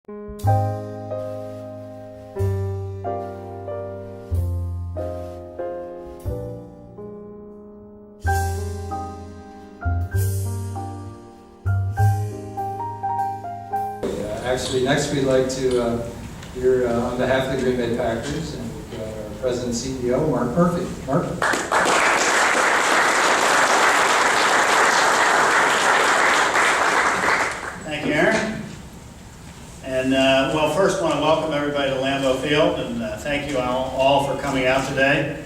Actually, next we'd like to hear on behalf of the Green Bay Packers, and we've got our President and CEO, Mark Murphy. Mark. Thank you, Aaron. And well, first I want to welcome everybody to Lambeau Field, and thank you all for coming out today.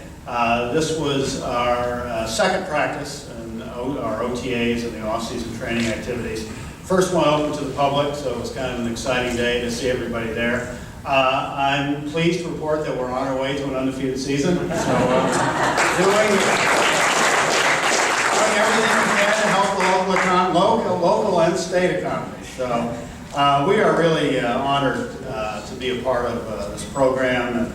This was our second practice in our OTAs and the off-season training activities. First one open to the public, so it was kind of an exciting day to see everybody there. I'm pleased to report that we're on our way to an undefeated season. So doing everything we can to help the local and state economies. So we are really honored to be a part of this program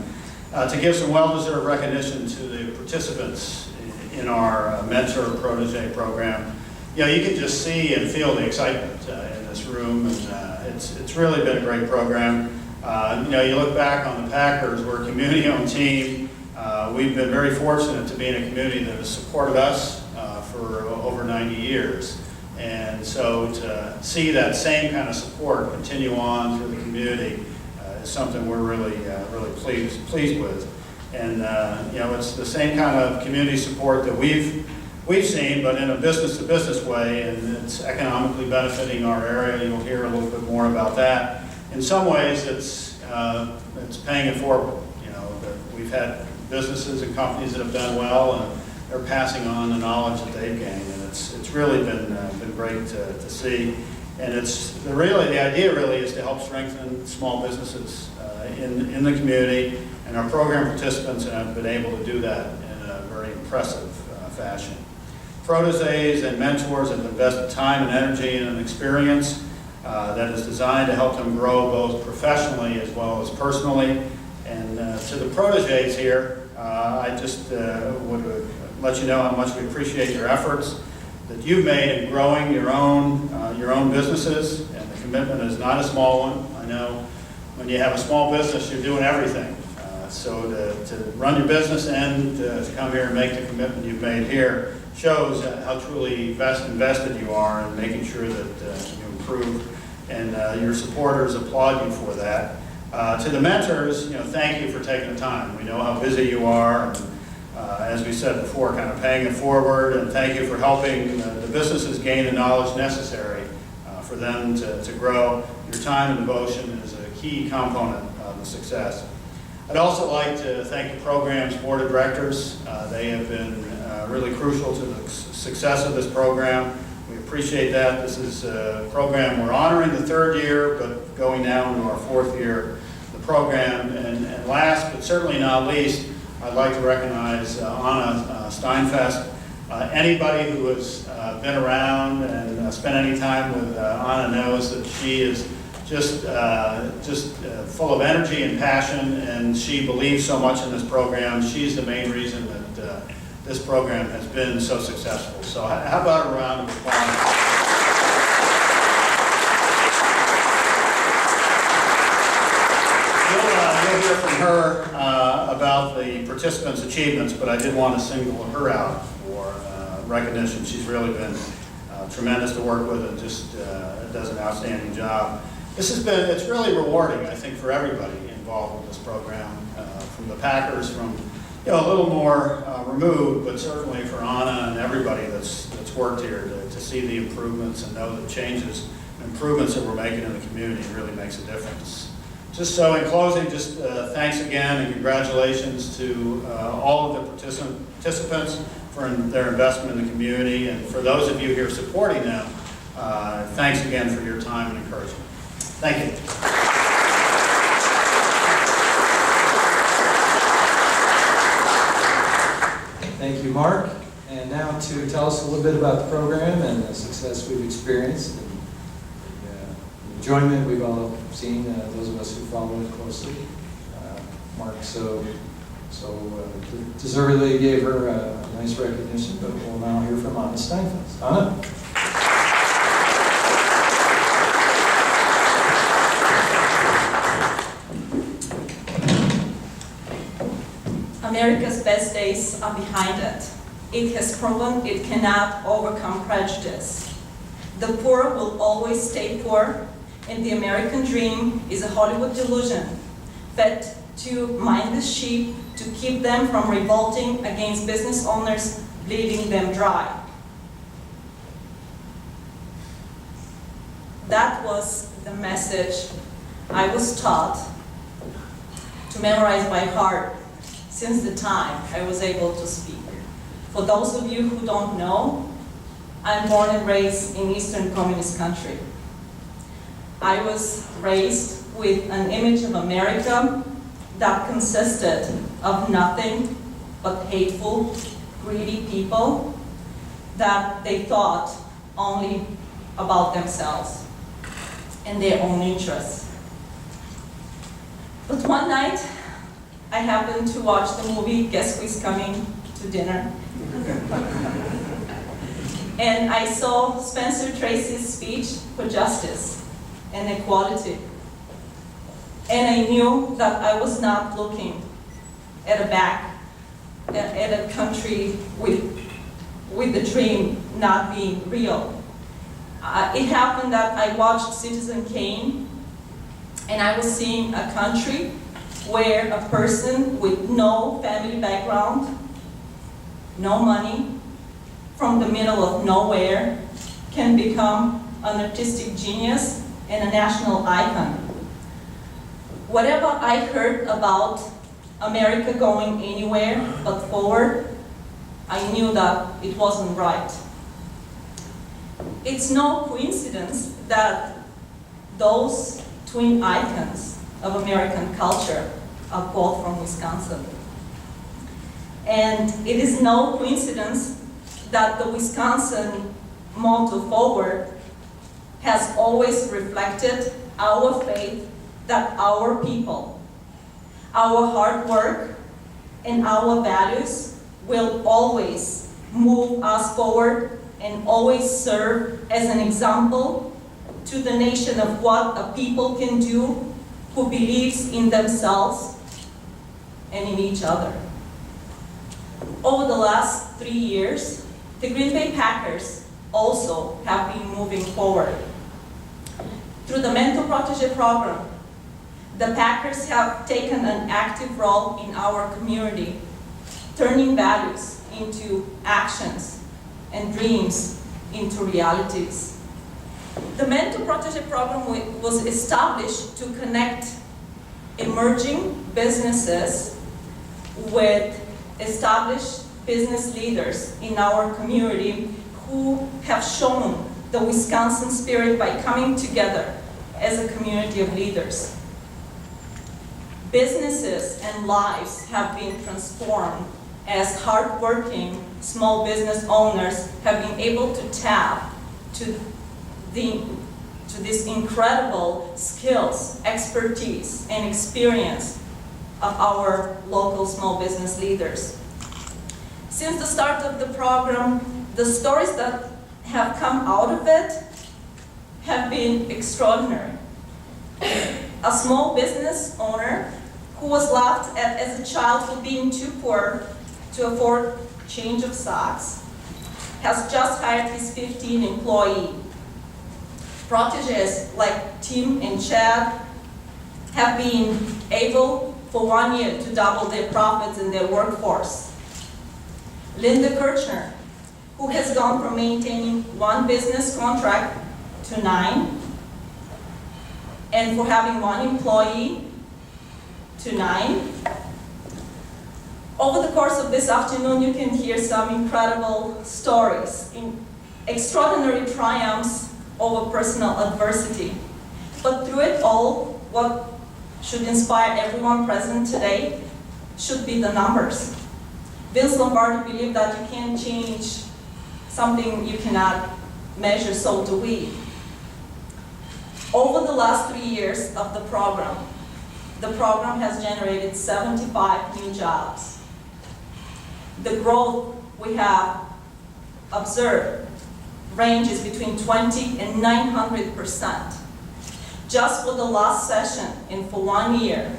and to give some well-deserved recognition to the participants in our Mentor-Protege program. You know, you can just see and feel the excitement in this room, and it's really been a great program. You know, you look back on the Packers, we're a community-owned team. We've been very fortunate to be in a community that has supported us for over 90 years. And so to see that same kind of support continue on through the community is something we're really pleased with. And you know, it's the same kind of community support that we've seen, but in a business-to-business way, and it's economically benefiting our area. You'll hear a little bit more about that. In some ways, it's paying it forward. You know, we've had businesses and companies that have done well, and they're passing on the knowledge that they've gained, and it's really been great to see. And the idea really is to help strengthen small businesses in the community, and our program participants have been able to do that in a very impressive fashion. Protégés and mentors have invested time and energy in an experience that is designed to help them grow both professionally as well as personally. And to the protégés here, I just would let you know how much we appreciate your efforts that you've made in growing your own businesses, and the commitment is not a small one. I know when you have a small business, you're doing everything. So to run your business and to come here and make the commitment you've made here shows how truly invested you are in making sure that you improve, and your supporters applaud you for that. To the mentors, you know, thank you for taking the time. We know how busy you are, and, as we said before, kind of paying it forward, and thank you for helping the businesses gain the knowledge necessary for them to grow. Your time and devotion is a key component of the success. I'd also like to thank the program's board of directors. They have been really crucial to the success of this program. We appreciate that. This is a program we're honoring the third year, but going now into our fourth year of the program. And last, but certainly not least, I'd like to recognize Anna Steinfest. Anybody who has been around and spent any time with Anna knows that she is just full of energy and passion, and she believes so much in this program. She's the main reason that this program has been so successful. So how about a round of applause? You'll hear from her about the participants' achievements, but I did want to single her out for recognition. She's really been tremendous to work with, and just does an outstanding job. It's really rewarding, I think, for everybody involved with this program, from the Packers, from a little more removed, but certainly for Anna and everybody that's worked here to see the improvements and know the changes and improvements that we're making in the community really makes a difference. Just so in closing, just thanks again and congratulations to all of the participants for their investment in the community, and for those of you here supporting them, thanks again for your time and encouragement. Thank you. Thank you, Mark. And now to tell us a little bit about the program and the success we've experienced and the enjoyment we've all seen, those of us who follow it closely. Mark so deservedly gave her a nice recognition, but we'll now hear from Anna Steinfeld. Anna? America's best days are behind it. It has proven it cannot overcome prejudice. The poor will always stay poor, and the American dream is a Hollywood delusion fed to mindless sheep to keep them from revolting against business owners bleeding them dry. That was the message I was taught to memorize by heart since the time I was able to speak. For those of you who don't know, I'm born and raised in Eastern Communist country. I was raised with an image of America that consisted of nothing but hateful, greedy people that they thought only about themselves and their own interests. But one night, I happened to watch the movie Guess Who's Coming to Dinner? And I saw Spencer Tracy's speech for justice and equality. And I knew that I was not looking at a country with the dream not being real. It happened that I watched Citizen Kane, and I was seeing a country where a person with no family background, no money, from the middle of nowhere, can become an artistic genius and a national icon. Whatever I heard about America going anywhere but forward, I knew that it wasn't right. It's no coincidence that those twin icons of American culture are both from Wisconsin. And it is no coincidence that the Wisconsin motto forward has always reflected our faith that our people, our hard work, and our values will always move us forward and always serve as an example to the nation of what a people can do who believes in themselves and in each other. Over the last 3 years, the Green Bay Packers also have been moving forward. Through the Mentor-Protégé Program, the Packers have taken an active role in our community, turning values into actions and dreams into realities. The Mentor-Protégé Program was established to connect emerging businesses with established business leaders in our community who have shown the Wisconsin spirit by coming together as a community of leaders. Businesses and lives have been transformed as hardworking small business owners have been able to tap to these incredible skills, expertise, and experience of our local small business leaders. Since the start of the program, the stories that have come out of it have been extraordinary. A small business owner who was laughed at as a child for being too poor to afford change of socks has just hired his 15th employee. Protégés like Tim and Chad have been able for 1 year to double their profits in their workforce. Linda Kirchner, who has gone from maintaining 1 business contract to 9, and for having 1 employee to 9. Over the course of this afternoon, you can hear some incredible stories, extraordinary triumphs over personal adversity. But through it all, what should inspire everyone present today should be the numbers. Vince Lombardi believed that you can't change something you cannot measure, so do we. Over the last 3 years of the program has generated 75 new jobs. The growth we have observed ranges between 20 and 900%. Just for the last session and for 1 year,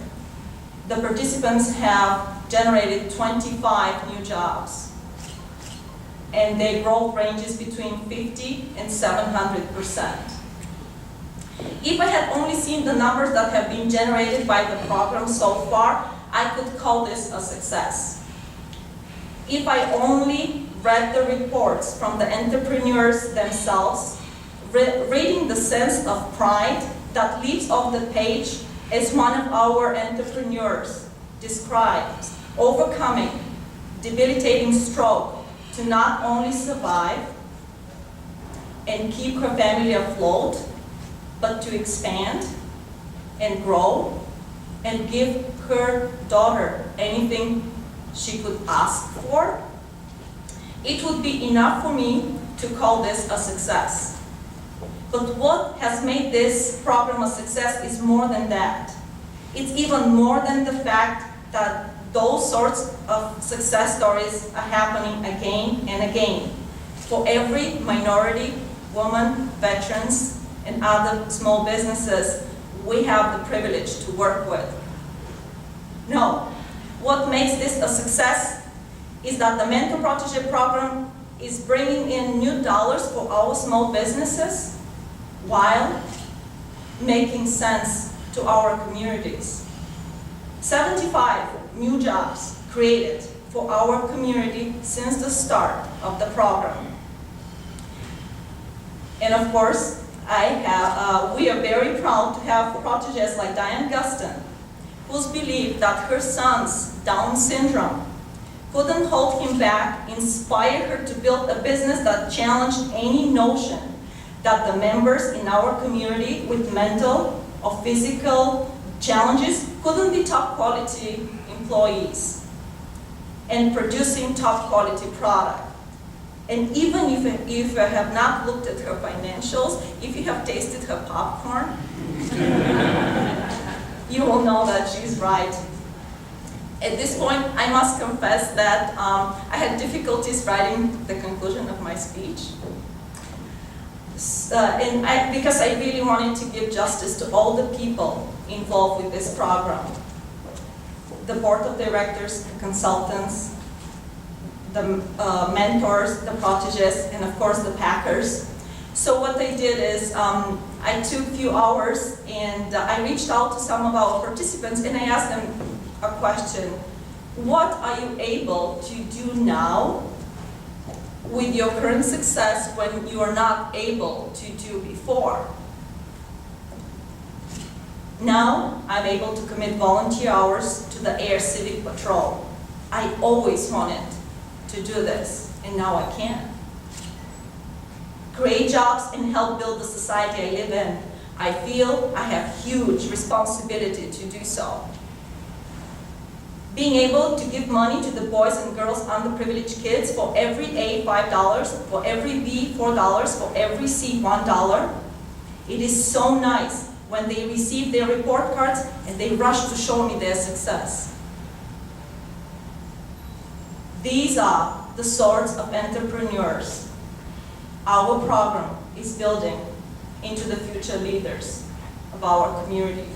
the participants have generated 25 new jobs. And their growth ranges between 50 and 700%. If I had only seen the numbers that have been generated by the program so far, I could call this a success. If I only read the reports from the entrepreneurs themselves, reading the sense of pride that leaps off the page as one of our entrepreneurs describes overcoming debilitating stroke to not only survive and keep her family afloat, but to expand and grow and give her daughter anything she could ask for, it would be enough for me to call this a success. But what has made this program a success is more than that. It's even more than the fact that those sorts of success stories are happening again and again. For every minority, woman, veterans, and other small businesses we have the privilege to work with. No, what makes this a success is that the Mentor-Protege program is bringing in new dollars for our small businesses while making sense to our communities. 75 new jobs created for our community since the start of the program. And of course, we are very proud to have protégés like Diane Guston, who's believed that her son's Down syndrome couldn't hold him back, inspired her to build a business that challenged any notion that the members in our community with mental or physical challenges couldn't be top quality employees and producing top quality product. And even if you have not looked at her financials, if you have tasted her popcorn, you will know that she's right. At this point, I must confess that I had difficulties writing the conclusion of my speech. Because I really wanted to give justice to all the people involved with this program. The board of directors, the consultants, the mentors, the protégés, and of course the Packers. So what I did is I took a few hours and I reached out to some of our participants and I asked them a question. What are you able to do now with your current success when you are not able to do before? Now I'm able to commit volunteer hours to the Air Civic Patrol. I always wanted to do this, and now I can. Create jobs and help build the society I live in. I feel I have huge responsibility to do so. Being able to give money to the boys and girls underprivileged kids, for every A, $5, for every B, $4, for every C, $1. It is so nice when they receive their report cards and they rush to show me their success. These are the sorts of entrepreneurs our program is building into the future leaders of our community.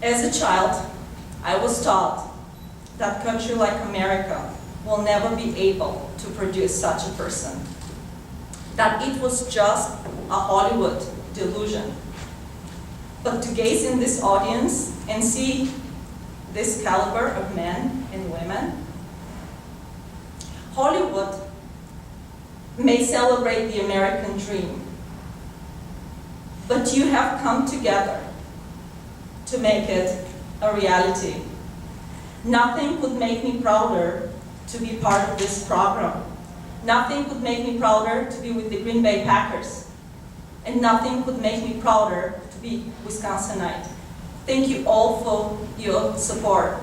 As a child, I was taught that a country like America will never be able to produce such a person, that it was just a Hollywood delusion. But to gaze in this audience and see this caliber of men and women, Hollywood may celebrate the American dream, but you have come together to make it a reality. Nothing could make me prouder to be part of this program. Nothing could make me prouder to be with the Green Bay Packers. And nothing could make me prouder to be Wisconsinite. Thank you all for your support.